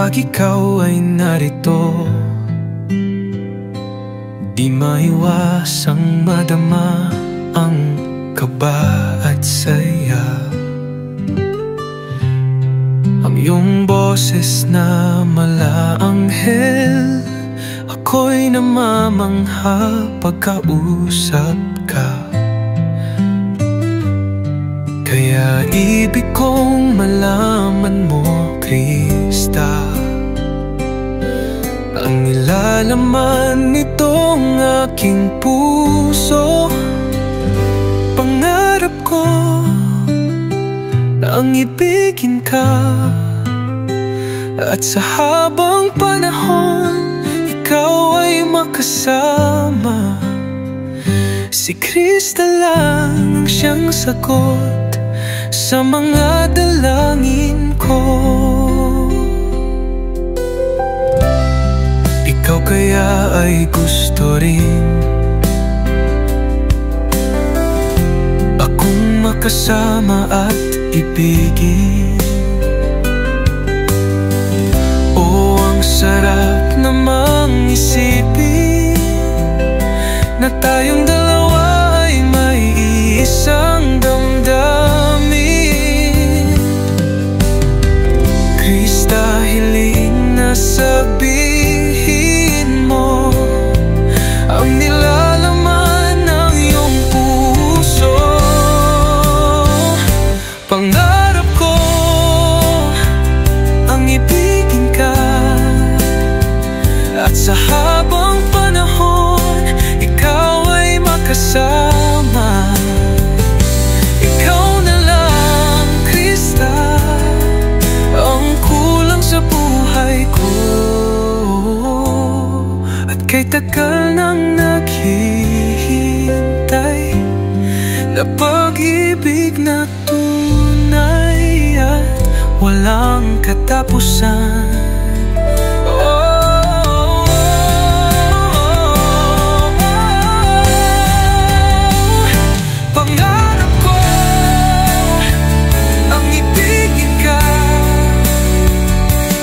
kapag ikaw ay narito, di maiwasang madama ang kaba at saya. Ang iyong boses na malaanghel, ako'y namamangha pagkausap ka. Kaya ibig kong malaman mo, Krista, ang nilalaman nitong aking puso. Pangarap ko na ang ibigin ka, at sa habang panahon ikaw ay makasama. Si Krista lang ang siyang sagot sa mga dalangin ko. Ikaw kaya ay gusto rin akong makasama at ibigin? O ang sarap namang isipin na tayong dalawa ay may isang damdamin. Krista, hiling na sabihin mo ang nilalaman ng iyong puso. Pangarap ko ang ibigin ka, at sa habang panahon ikaw ay makasama. Ikaw na lang, Krista, ang kulang sa buhay ko. At kay tagal nang naghihintay na pag-ibig na tunay at walang katapusan. Pangarap ko ang ibigin ka,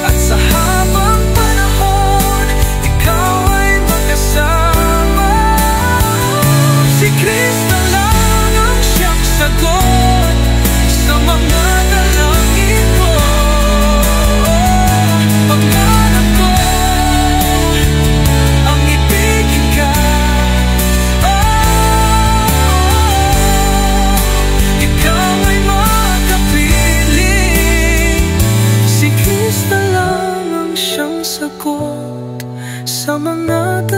at sa habang panahon ikaw ay makasama. Si Krista lang ang siyang sagot sa mga dalangin ko. Pangarap ko ang ibigin ka, ikaw ay makapiling. Si Krista lang ang siyang sagot sa mga